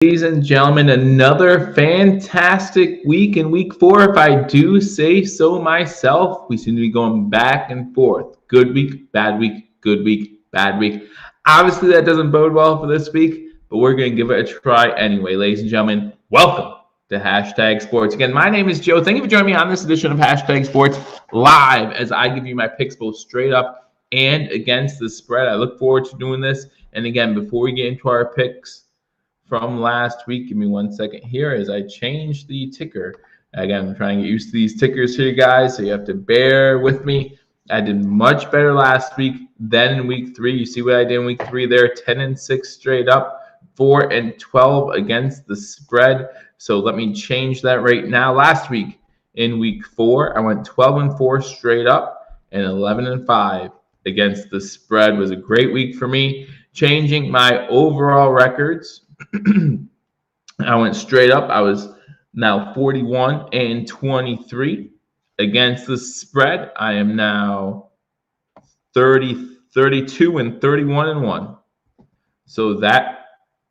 Ladies and gentlemen, another fantastic week in week 4, if I do say so myself. We seem to be going back and forth. Good week, bad week, good week, bad week. Obviously, that doesn't bode well for this week, but we're going to give it a try anyway. Ladies and gentlemen, welcome to Hashtag Sports. Again, my name is Joe. Thank you for joining me on this edition of Hashtag Sports Live as I give you my picks both straight up and against the spread. I look forward to doing this. And again, before we get into our picks from last week, give me 1 second here as I change the ticker. Again, I'm trying to get used to these tickers here, guys, so you have to bear with me. I did much better last week than in week 3. You see what I did in week 3 there, 10-6 straight up, 4-12 against the spread. So let me change that right now. Last week in week 4, I went 12-4 straight up and 11-5 against the spread. It was a great week for me, changing my overall records. I went straight up. I was now 41-23 against the spread. I am now 32-31-1. So that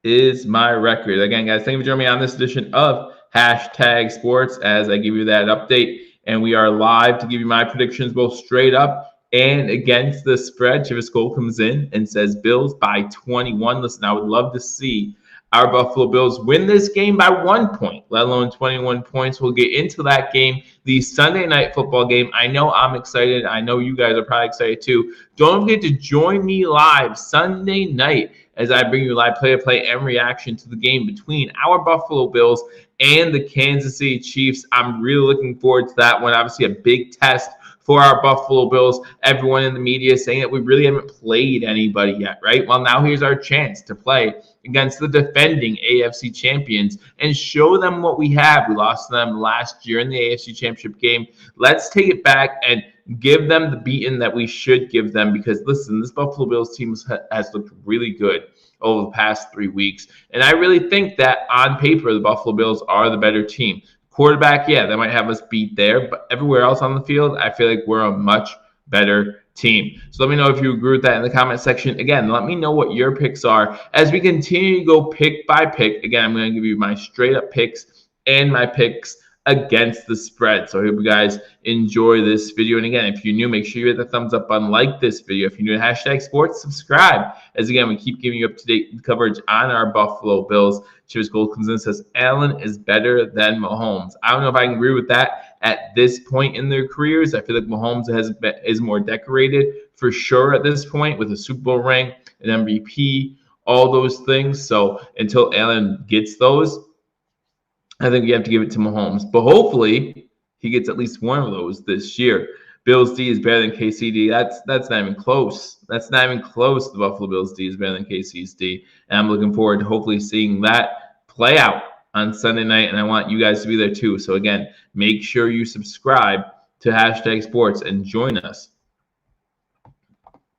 is my record. Again, guys, thank you for joining me on this edition of Hashtag Sports as I give you that update. And we are live to give you my predictions both straight up and against the spread. Chivas Cole comes in and says Bills by 21. Listen, I would love to see our Buffalo Bills win this game by 1 point, let alone 21 points. We'll get into that game, the Sunday night football game. I know I'm excited. I know you guys are probably excited too. Don't forget to join me live Sunday night as I bring you live play-to-play and reaction to the game between our Buffalo Bills and the Kansas City Chiefs. I'm really looking forward to that one. Obviously, a big test for our Buffalo Bills. Everyone in the media is saying that we really haven't played anybody yet, right? Well, now here's our chance to play against the defending AFC champions and show them what we have. We lost to them last year in the AFC championship game. Let's take it back and give them the beating that we should give them because, listen, this Buffalo Bills team has looked really good over the past 3 weeks. And I really think that on paper, the Buffalo Bills are the better team. Quarterback, yeah, they might have us beat there, but everywhere else on the field, I feel like we're a much better team. So let me know if you agree with that in the comment section. Again, let me know what your picks are as we continue to go pick by pick. Again, I'm going to give you my straight up picks and my picks against the spread. So I hope you guys enjoy this video. And again, if you're new, make sure you hit the thumbs up button, like this video. If you're new to Hashtag Sports, subscribe. As again, we keep giving you up-to-date coverage on our Buffalo Bills. Chivas Gold comes in and says, Allen is better than Mahomes. I don't know if I can agree with that at this point in their careers. I feel like Mahomes is more decorated for sure at this point with a Super Bowl ring, an MVP, all those things. So until Allen gets those, I think you have to give it to Mahomes. But hopefully he gets at least one of those this year. Bills D is better than KCD. That's not even close. That's not even close. The Buffalo Bills D is better than KC's D. And I'm looking forward to hopefully seeing that play out on Sunday night. And I want you guys to be there too. So again, make sure you subscribe to Hashtag Sports and join us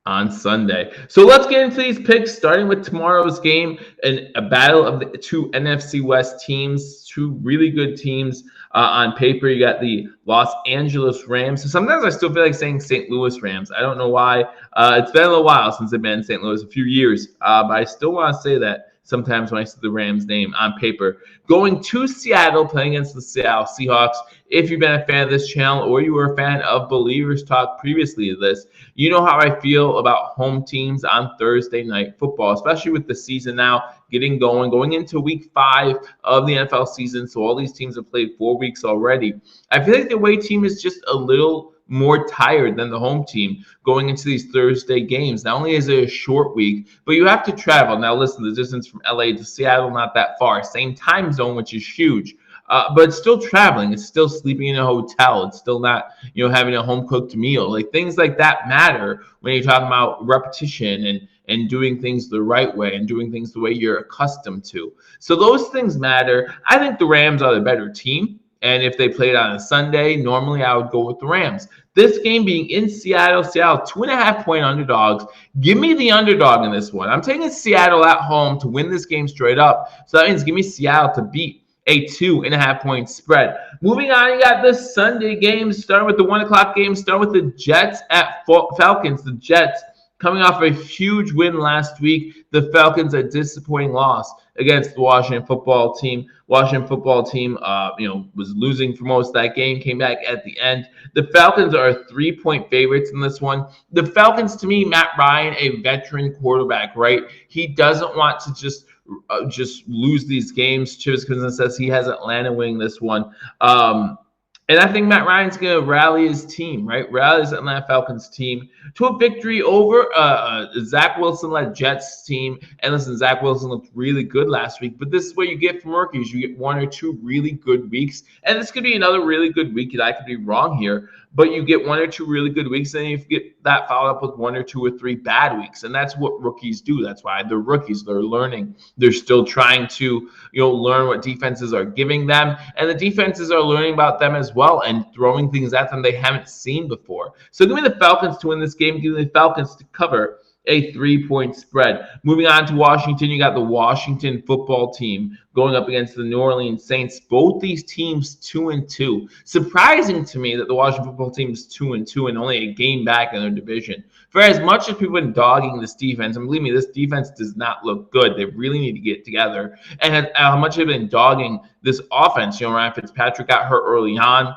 on Sunday. So let's get into these picks, starting with tomorrow's game and a battle of the two NFC West teams, two really good teams. On paper, you got the Los Angeles Rams. So sometimes I still feel like saying St. Louis Rams. I don't know why. It's been a little while since I've been in St. Louis, a few years. But I still want to say that sometimes when I see the Rams name on paper. Going to Seattle, playing against the Seattle Seahawks. If you've been a fan of this channel or you were a fan of Believers Talk previously to this, you know how I feel about home teams on Thursday night football, especially with the season now getting going into week 5 of the NFL season. So all these teams have played 4 weeks already. I feel like the away team is just a little more tired than the home team going into these Thursday games. Not only is it a short week, but you have to travel. Now, listen, the distance from LA to Seattle, not that far. Same time zone, which is huge. But it's still traveling. It's still sleeping in a hotel. It's still not, having a home-cooked meal. Like, things like that matter when you're talking about repetition and doing things the right way and doing things the way you're accustomed to. So those things matter. I think the Rams are the better team. And if they played on a Sunday, normally I would go with the Rams. This game being in Seattle, 2.5-point underdogs. Give me the underdog in this one. I'm taking Seattle at home to win this game straight up. So that means give me Seattle to beat a 2.5-point spread. Moving on, you got the Sunday games, starting with the 1 o'clock game, starting with the Jets at Falcons. The Jets Coming off a huge win last week, the Falcons a disappointing loss against the Washington football team. Washington football team, was losing for most of that game, came back at the end. The Falcons are 3-point favorites in this one. The Falcons, to me, Matt Ryan, a veteran quarterback, right? He doesn't want to just lose these games just because it says he has Atlanta winning this one. And I think Matt Ryan's going to rally his team, right? Rally his Atlanta Falcons team to a victory over Zach Wilson-led Jets team. And listen, Zach Wilson looked really good last week, but this is what you get from rookies. You get 1 or 2 really good weeks, and this could be another really good week, and I could be wrong here, but you get 1 or 2 really good weeks, and you get that followed up with 1 or 2 or 3 bad weeks, and that's what rookies do. That's why they're rookies. They're learning. They're still trying to learn what defenses are giving them, and the defenses are learning about them as well and throwing things at them they haven't seen before. So give me the Falcons to win this game. Give me the Falcons to cover a 3-point spread. Moving on to Washington, you got the Washington football team going up against the New Orleans Saints. Both these teams 2-2. Surprising to me that the Washington football team is 2-2 and only a game back in their division. For as much as people have been dogging this defense, and believe me, this defense does not look good. They really need to get together. And how much they've been dogging this offense. Ryan Fitzpatrick got hurt early on.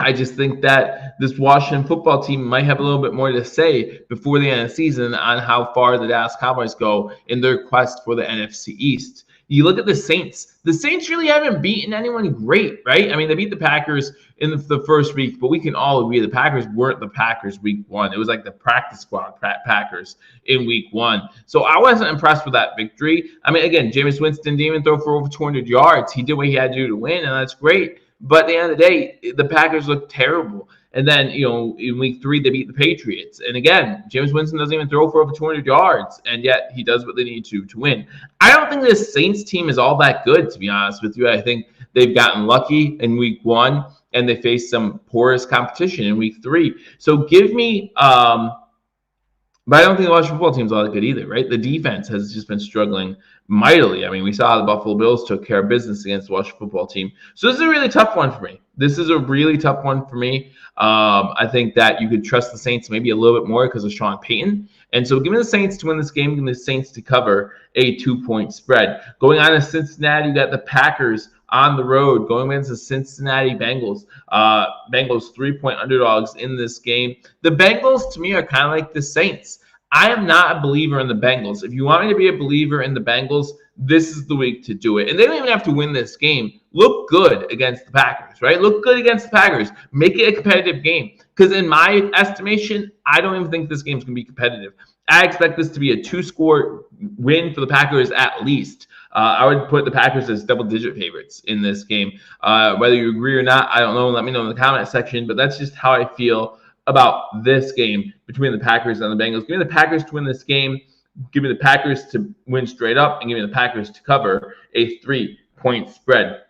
I just think that this Washington football team might have a little bit more to say before the end of the season on how far the Dallas Cowboys go in their quest for the NFC East. You look at the Saints. The Saints really haven't beaten anyone great, right? I mean, they beat the Packers in the first week, but we can all agree the Packers weren't the Packers week 1. It was like the practice squad Packers in week 1. So I wasn't impressed with that victory. I mean, again, Jameis Winston didn't even throw for over 200 yards. He did what he had to do to win, and that's great. But at the end of the day, the Packers look terrible. And then, in week 3, they beat the Patriots. And again, Jameis Winston doesn't even throw for over 200 yards, and yet he does what they need to win. I don't think this Saints team is all that good, to be honest with you. I think they've gotten lucky in week 1, and they faced some porous competition in week 3. So give me but I don't think the Washington football team's all that good either, right? The defense has just been struggling mightily. I mean, we saw how the Buffalo Bills took care of business against the Washington football team. So this is a really tough one for me. I think that you could trust the Saints maybe a little bit more because of Sean Payton. And so give me the Saints to win this game. Give me the Saints to cover a 2-point spread. Going on to Cincinnati, you got the Packers on the road going against the Cincinnati Bengals. Bengals 3-point underdogs in this game. The Bengals, to me, are kind of like the Saints. I am not a believer in the Bengals. If you want me to be a believer in the Bengals, this is the week to do it. And they don't even have to win this game. Look good against the Packers, right? Look good against the Packers. Make it a competitive game. Because in my estimation, I don't even think this game's going to be competitive. I expect this to be a 2-score win for the Packers at least. I would put the Packers as double-digit favorites in this game. Whether you agree or not, I don't know. Let me know in the comment section. But that's just how I feel about this game between the Packers and the Bengals. Give me the Packers to win this game. Give me the Packers to win straight up. And give me the Packers to cover a 3-point spread.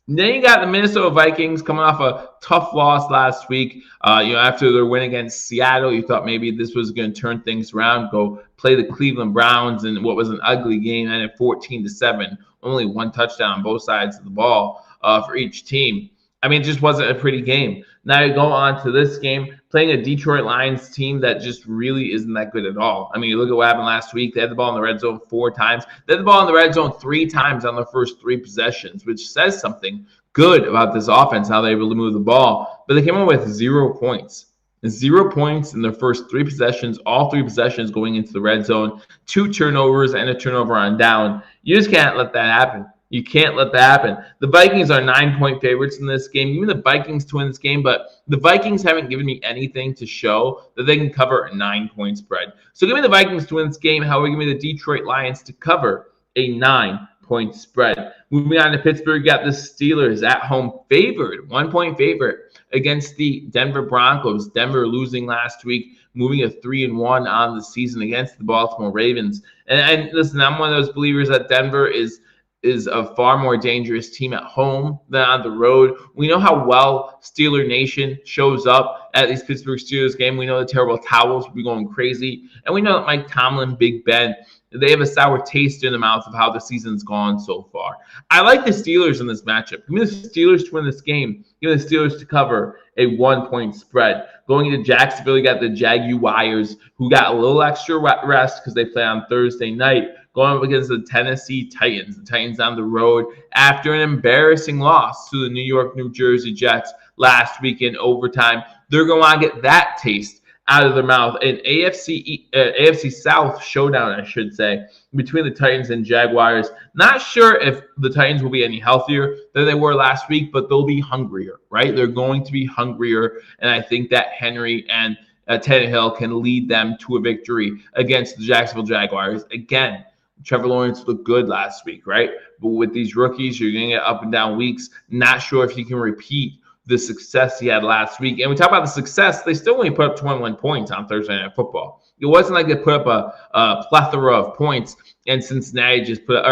Then you got the Minnesota Vikings coming off a tough loss last week. After their win against Seattle, you thought maybe this was going to turn things around, go play the Cleveland Browns in what was an ugly game, and at 14-7, only 1 touchdown on both sides of the ball for each team. I mean, it just wasn't a pretty game. Now you go on to this game, playing a Detroit Lions team that just really isn't that good at all. I mean, you look at what happened last week. They had the ball in the red zone 4 times. They had the ball in the red zone 3 times on their first 3 possessions, which says something good about this offense, how they're able to move the ball. But they came up with 0 points. 0 points in their first 3 possessions, all 3 possessions going into the red zone, 2 turnovers and a turnover on down. You just can't let that happen. You can't let that happen. The Vikings are 9-point favorites in this game. Give me the Vikings to win this game, but the Vikings haven't given me anything to show that they can cover a 9-point spread. So give me the Vikings to win this game. However, give me the Detroit Lions to cover a 9-point spread. Moving on to Pittsburgh, got the Steelers at home favored, 1-point favorite against the Denver Broncos. Denver losing last week, moving to 3-1 on the season against the Baltimore Ravens. And listen, I'm one of those believers that Denver is a far more dangerous team at home than on the road. We know how well Steeler Nation shows up at these Pittsburgh Steelers games. We know the terrible towels will be going crazy. And we know that Mike Tomlin, Big Ben, they have a sour taste in the mouth of how the season's gone so far. I like the Steelers in this matchup. Give me the Steelers to win this game. Give me the Steelers to cover a 1-point spread. Going into Jacksonville, you got the Jaguars, who got a little extra rest because they play on Thursday night, going up against the Tennessee Titans. The Titans on the road after an embarrassing loss to the New Jersey Jets last week in overtime. They're going to want to get that taste out of their mouth. An AFC South showdown, I should say, between the Titans and Jaguars. Not sure if the Titans will be any healthier than they were last week, but they'll be hungrier, right? They're going to be hungrier, and I think that Henry and Tannehill can lead them to a victory against the Jacksonville Jaguars. Again, Trevor Lawrence looked good last week, right? But with these rookies, you're going to get up and down weeks. Not sure if he can repeat the success he had last week. And we talk about the success, they still only put up 21 points on Thursday Night Football. It wasn't like they put up a plethora of points and Cincinnati just put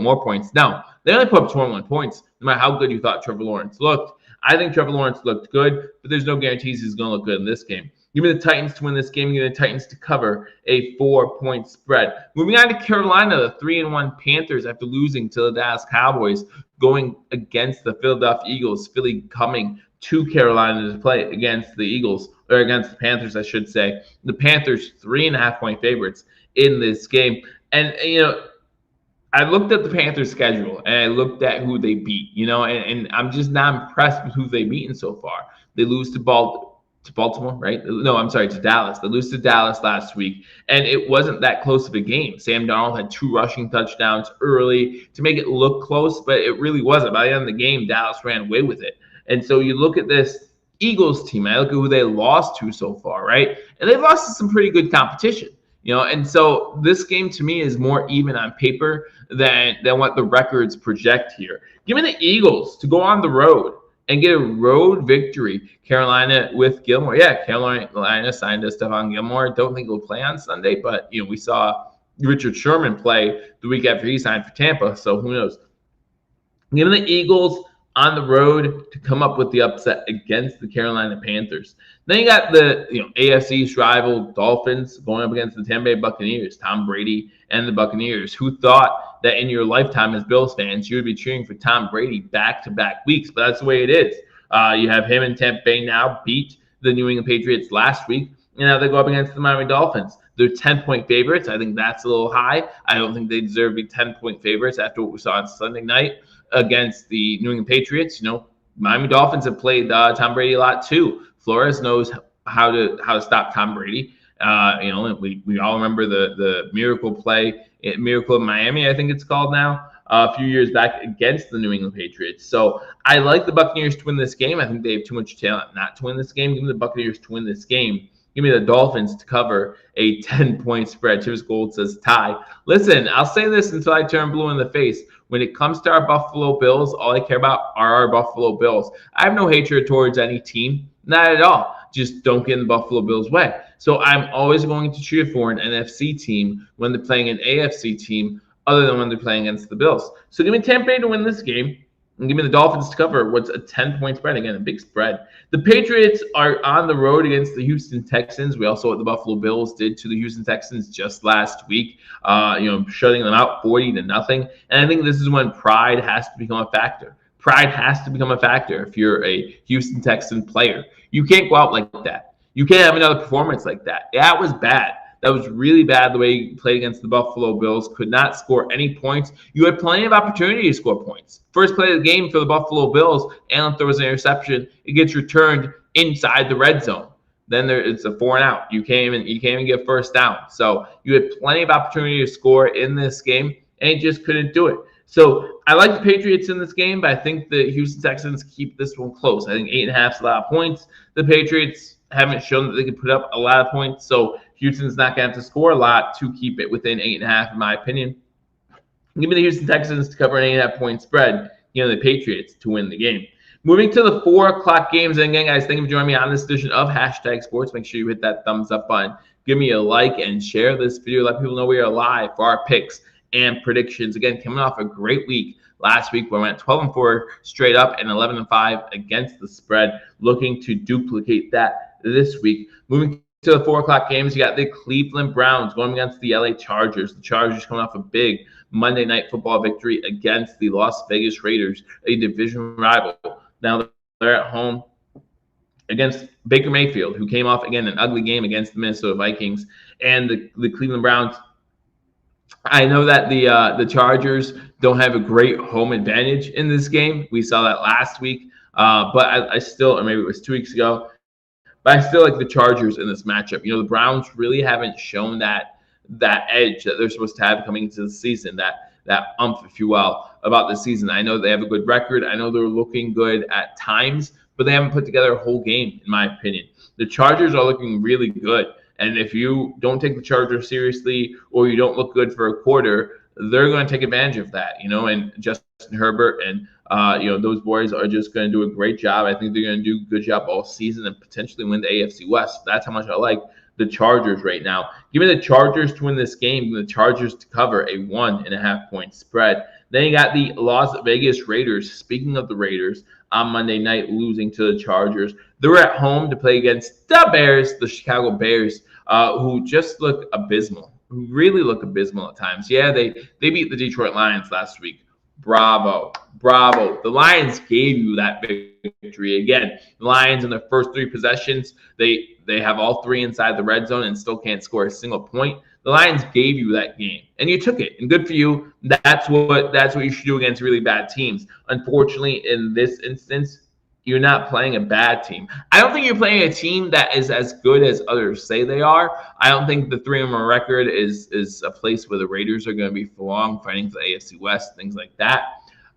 more points. No, they only put up 21 points, no matter how good you thought Trevor Lawrence looked. I think Trevor Lawrence looked good, but there's no guarantees he's going to look good in this game. Give me the Titans to win this game. Give me the Titans to cover a 4-point spread. Moving on to Carolina, the 3-1 Panthers after losing to the Dallas Cowboys, going against the Philadelphia Eagles. Philly coming to Carolina to play against the Eagles, or against the Panthers, I should say. The Panthers 3.5-point favorites in this game. And, I looked at the Panthers schedule and I looked at who they beat, and I'm just not impressed with who they've beaten so far. They lose to Baltimore, right? No, I'm sorry, to Dallas. They lose to Dallas last week, and it wasn't that close of a game. Sam Darnold had 2 rushing touchdowns early to make it look close, but it really wasn't. By the end of the game, Dallas ran away with it. And so you look at this Eagles team, I look at who they lost to so far, right? And they've lost to some pretty good competition. And so this game to me is more even on paper than what the records project here. Give me the Eagles to go on the road and get a road victory. Carolina with Gilmore. Yeah, Carolina signed Stephon Gilmore. Don't think he'll play on Sunday, but we saw Richard Sherman play the week after he signed for Tampa, so who knows. Give me the Eagles on the road to come up with the upset against the Carolina Panthers. Then you got the AFC East rival Dolphins going up against the Tampa Bay Buccaneers, Tom Brady and the Buccaneers. Who thought that in your lifetime as Bills fans you would be cheering for Tom Brady back-to-back weeks? But that's the way it is. You have him and Tampa Bay now beat the New England Patriots last week, and now they go up against the Miami Dolphins. They're 10-point favorites. I think that's a little high. I don't think they deserve to be 10-point favorites after what we saw on Sunday night against the New England Patriots. Miami Dolphins have played Tom Brady a lot too. Flores knows how to stop Tom Brady. We all remember the Miracle in Miami, I think it's called now, a few years back against the New England Patriots. So I like the Buccaneers to win this game. I think they have too much talent not to win this game. Give me the Buccaneers to win this game. Give me the Dolphins to cover a 10-point spread. Chris Gold says tie. Listen, I'll say this until I turn blue in the face. When it comes to our Buffalo Bills, all I care about are our Buffalo Bills. I have no hatred towards any team. Not at all. Just don't get in the Buffalo Bills' way. So I'm always going to cheer for an NFC team when they're playing an AFC team other than when they're playing against the Bills. So give me Tampa Bay to win this game. And give me the Dolphins to cover what's a 10-point spread. Again, a big spread. The Patriots are on the road against the Houston Texans. We also saw what the Buffalo Bills did to the Houston Texans just last week, shutting them out 40-0. And I think this is when pride has to become a factor. Pride has to become a factor if you're a Houston Texan player. You can't go out like that. You can't have another performance like that. That was bad. That was really bad the way you played against the Buffalo Bills. Could not score any points. You had plenty of opportunity to score points. First play of the game for the Buffalo Bills, Allen throws an interception. It gets returned inside the red zone. Then it's a 4-and-out. You can't even get first down. So you had plenty of opportunity to score in this game, and you just couldn't do it. So I like the Patriots in this game, but I think the Houston Texans keep this one close. I think 8.5 is a lot of points. The Patriots haven't shown that they can put up a lot of points, so Houston's not going to have to score a lot to keep it within 8.5, in my opinion. Give me the Houston Texans to cover an 8.5-point spread. Give me the Patriots to win the game. Moving to the 4 o'clock games. And again, guys, thank you for joining me on this edition of Hashtag Sports. Make sure you hit that thumbs up button. Give me a like and share this video. Let people know we are live for our picks and predictions. Again, coming off a great week last week, we went 12-4 straight up and 11-5 against the spread. Looking to duplicate that this week. Moving to the 4 o'clock games, you got the Cleveland Browns going against the LA Chargers. The Chargers coming off a big Monday Night Football victory against the Las Vegas Raiders, a division rival. Now they're at home against Baker Mayfield, who came off, again, an ugly game against the Minnesota Vikings. And the Cleveland Browns, I know that the Chargers don't have a great home advantage in this game. We saw that last week. But I still, or maybe it was 2 weeks ago, but I still like the Chargers in this matchup. The Browns really haven't shown that edge that they're supposed to have coming into the season, that umph, if you will, about the season. I know they have a good record. I know they're looking good at times, but they haven't put together a whole game, in my opinion. The Chargers are looking really good. And if you don't take the Chargers seriously or you don't look good for a quarter, they're going to take advantage of that, and Justin Herbert and, those boys are just going to do a great job. I think they're going to do a good job all season and potentially win the AFC West. That's how much I like the Chargers right now. Give me the Chargers to win this game. Give me the Chargers to cover a 1.5-point spread. Then you got the Las Vegas Raiders. Speaking of the Raiders, on Monday night, losing to the Chargers. They're at home to play against the Bears, the Chicago Bears, who just look abysmal, who really look abysmal at times. Yeah, they beat the Detroit Lions last week. Bravo. The Lions gave you that victory. Again, the Lions in their first 3 possessions, they have all 3 inside the red zone and still can't score a single point. The Lions gave you that game, and you took it, and good for you. That's what you should do against really bad teams. Unfortunately, in this instance, you're not playing a bad team. I don't think you're playing a team that is as good as others say they are. I don't think the 3-1 record is a place where the Raiders are going to be for long, fighting for the AFC West, things like that.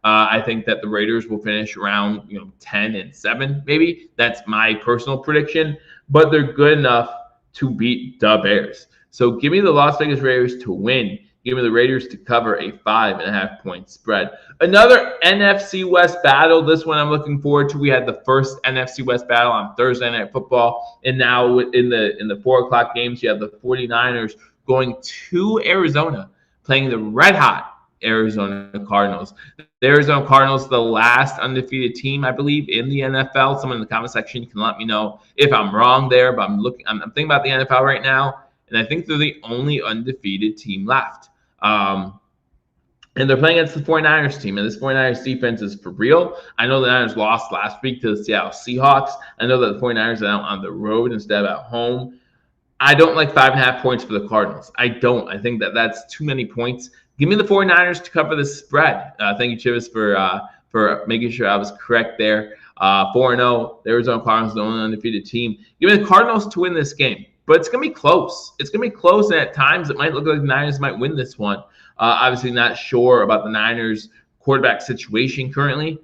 I think that the Raiders will finish around 10-7, maybe. That's my personal prediction. But they're good enough to beat the Bears. So give me the Las Vegas Raiders to win. Give me the Raiders to cover a 5.5-point spread. Another NFC West battle. This one I'm looking forward to. We had the first NFC West battle on Thursday Night Football. And now in the 4 o'clock games, you have the 49ers going to Arizona, playing the red-hot Arizona Cardinals. The Arizona Cardinals, the last undefeated team, I believe, in the NFL. Someone in the comment section can let me know if I'm wrong there. But I'm thinking about the NFL right now, and I think they're the only undefeated team left. And they're playing against the 49ers team, and this 49ers defense is for real. I know the Niners lost last week to the Seattle Seahawks. I know that the 49ers are out on the road instead of at home. I don't like 5.5 points for the Cardinals. I don't. I think that's too many points. Give me the 49ers to cover the spread. Thank you, Chivas, for making sure I was correct there. 4-0, the Arizona Cardinals, the only undefeated team. Give me the Cardinals to win this game. But it's going to be close. It's going to be close, and at times it might look like the Niners might win this one. Obviously not sure about the Niners' quarterback situation currently,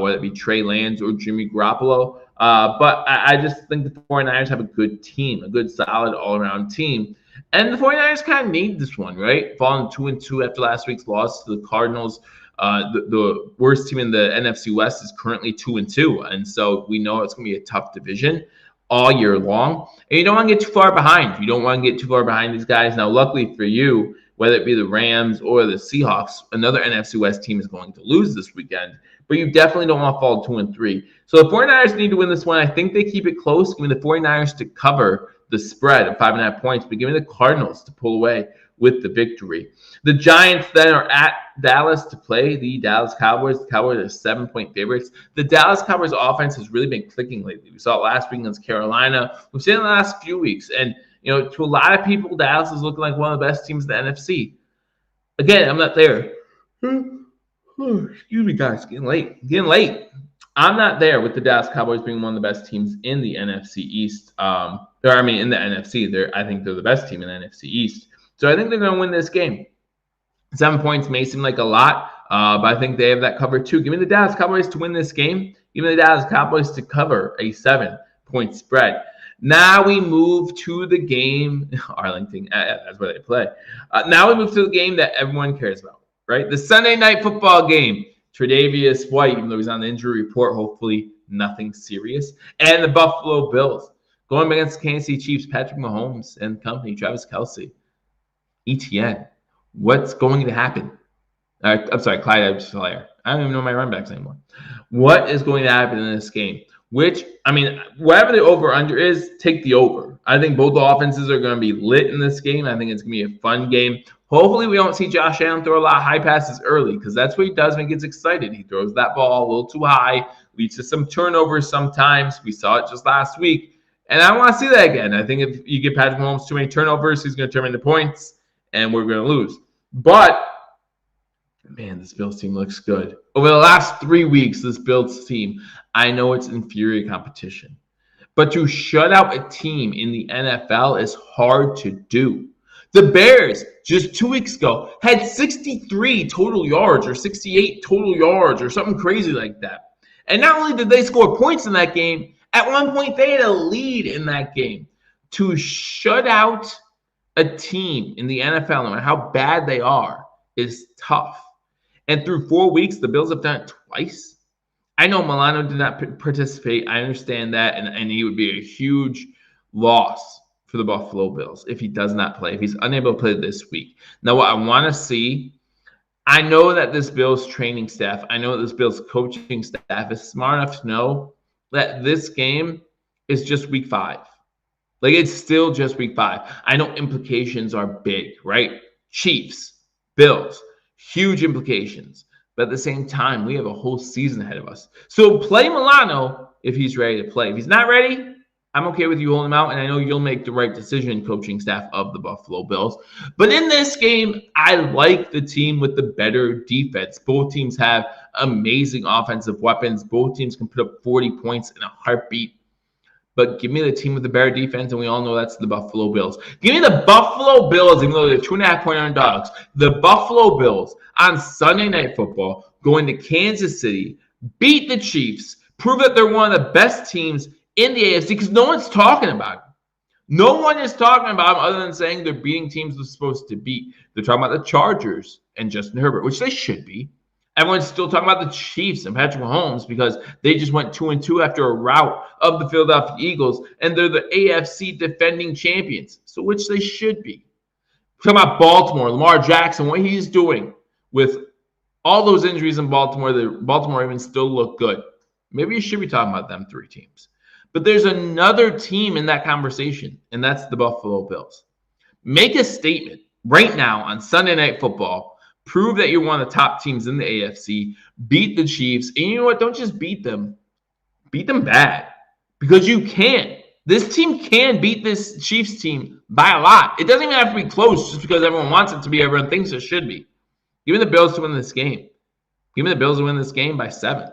whether it be Trey Lance or Jimmy Garoppolo. But I just think the 49ers have a good team, a good, solid, all-around team. And the 49ers kind of need this one, right? Falling 2-2 after last week's loss to the Cardinals. The worst team in the NFC West is currently 2-2. And so we know it's going to be a tough division all year long. And you don't want to get too far behind. You don't want to get too far behind these guys. Now, luckily for you, whether it be the Rams or the Seahawks, another NFC West team is going to lose this weekend. But you definitely don't want to fall 2-3. So the 49ers need to win this one. I think they keep it close. Give me the 49ers to cover the spread of 5.5 points. But give me the Cardinals to pull away with the victory. The Giants then are at Dallas to play the Dallas Cowboys. The Cowboys are 7-point favorites. The Dallas Cowboys offense has really been clicking lately. We saw it last week against Carolina. We've seen it in the last few weeks. And, to a lot of people, Dallas is looking like one of the best teams in the NFC. Again, I'm not there. Excuse me, guys. Getting late. I'm not there with the Dallas Cowboys being one of the best teams in the NFC East. In the NFC. I think they're the best team in the NFC East. So I think they're going to win this game. 7 points may seem like a lot, but I think they have that covered too. Give me the Dallas Cowboys to win this game. Give me the Dallas Cowboys to cover a 7-point spread. Now we move to the game. Arlington, that's where they play. Now we move to the game that everyone cares about, right? The Sunday Night Football game. Tre'Davious White, even though he's on the injury report, hopefully nothing serious. And the Buffalo Bills going against Kansas City Chiefs, Patrick Mahomes and company, Travis Kelce. ETN. What's going to happen? I'm sorry, Clyde Edwards-Helaire. I don't even know my running backs anymore. What is going to happen in this game? which, I mean, whatever the over-under is, take the over. I think both offenses are going to be lit in this game. I think it's going to be a fun game. Hopefully, we don't see Josh Allen throw a lot of high passes early, because that's what he does when he gets excited. He throws that ball a little too high, leads to some turnovers sometimes. We saw it just last week. And I don't want to see that again. I think if you give Patrick Mahomes too many turnovers, he's going to turn into points, and we're going to lose. But, man, this Bills team looks good. Over the last 3 weeks, this Bills team, I know it's inferior competition. But to shut out a team in the NFL is hard to do. The Bears, just 2 weeks ago, had 63 total yards or 68 total yards or something crazy like that. And not only did they score points in that game, at one point they had a lead in that game. To shut out a team in the NFL, no matter how bad they are, is tough. And through 4 weeks, the Bills have done it twice. I know Milano did not participate. I understand that, and he would be a huge loss for the Buffalo Bills if he does not play, if he's unable to play this week. Now, what I want to see, I know that this Bills training staff, I know that this Bills coaching staff is smart enough to know that this game is just week 5. Like, it's still just week 5. I know implications are big, right? Chiefs, Bills, huge implications. But at the same time, we have a whole season ahead of us. So play Milano if he's ready to play. If he's not ready, I'm okay with you holding him out, and I know you'll make the right decision, coaching staff of the Buffalo Bills. But in this game, I like the team with the better defense. Both teams have amazing offensive weapons. Both teams can put up 40 points in a heartbeat. But give me the team with the better defense, and we all know that's the Buffalo Bills. Give me the Buffalo Bills, even though they're 2.5-point underdogs. The Buffalo Bills on Sunday Night Football going to Kansas City, beat the Chiefs, prove that they're one of the best teams in the AFC, because no one's talking about it. No one is talking about them other than saying they're beating teams they're supposed to beat. They're talking about the Chargers and Justin Herbert, which they should be. Everyone's still talking about the Chiefs and Patrick Mahomes because they just went 2-2 after a rout of the Philadelphia Eagles, and they're the AFC defending champions, so which they should be. We're talking about Baltimore, Lamar Jackson, what he's doing with all those injuries in Baltimore. The Baltimore Ravens still look good. Maybe you should be talking about them 3 teams. But there's another team in that conversation, and that's the Buffalo Bills. Make a statement right now on Sunday Night Football. Prove that you're one of the top teams in the AFC. Beat the Chiefs. And you know what? Don't just beat them. Beat them bad. Because you can. This team can beat this Chiefs team by a lot. It doesn't even have to be close just because everyone wants it to be. Everyone thinks it should be. Give me the Bills to win this game. Give me the Bills to win this game by 7.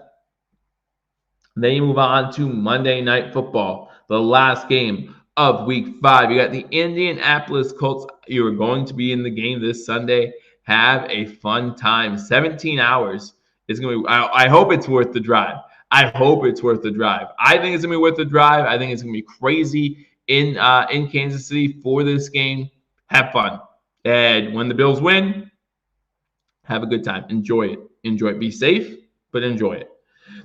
Then you move on to Monday Night Football, the last game of Week 5. You got the Indianapolis Colts. You are going to be in the game this Sunday. Have a fun time. 17 hours is going to be, I hope it's worth the drive. I hope it's worth the drive. I think it's going to be worth the drive. I think it's going to be crazy in Kansas City for this game. Have fun. And when the Bills win, have a good time. Enjoy it. Enjoy it. Be safe, but enjoy it.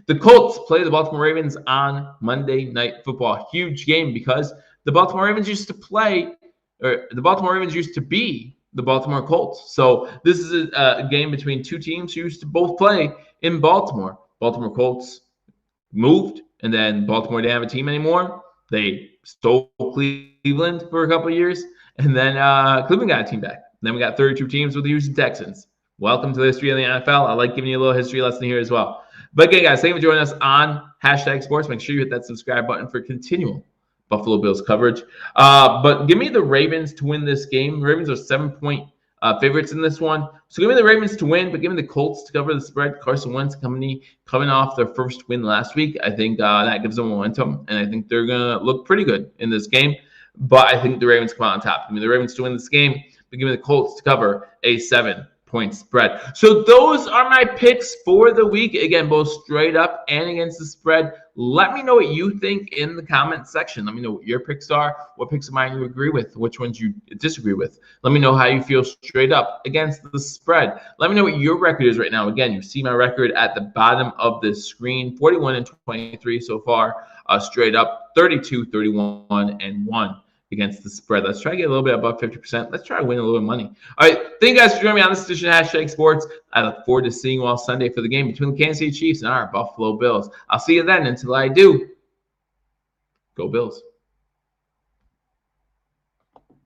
The Colts play the Baltimore Ravens on Monday Night Football. Huge game because the Baltimore Ravens used to be the Baltimore Colts. So this is a game between 2 teams who used to both play in Baltimore. Baltimore Colts moved, and then Baltimore didn't have a team anymore. They stole Cleveland for a couple of years, and then Cleveland got a team back. Then we got 32 teams with the Houston Texans. Welcome to the history of the NFL. I like giving you a little history lesson here as well. But again, guys, thank you for joining us on #Sports. Make sure you hit that subscribe button for continual Buffalo Bills coverage. But give me the Ravens to win this game. The Ravens are 7-point favorites in this one. So give me the Ravens to win, but give me the Colts to cover the spread. Carson Wentz coming off their first win last week. I think that gives them momentum, and I think they're going to look pretty good in this game. But I think the Ravens come out on top. Give me the Ravens to win this game, but give me the Colts to cover a 7-point spread. So those are my picks for the week. Again, both straight up and against the spread. Let me know what you think in the comment section. Let me know what your picks are, what picks of mine you agree with, which ones you disagree with. Let me know how you feel straight up against the spread. Let me know what your record is right now. Again, you see my record at the bottom of the screen, 41-23 so far, straight up, 32-31-1 against the spread. Let's try to get a little bit above 50%. Let's try to win a little bit of money. All right. Thank you guys for joining me on this edition of #Sports. I look forward to seeing you all Sunday for the game between the Kansas City Chiefs and our Buffalo Bills. I'll see you then. Until I do, Go Bills.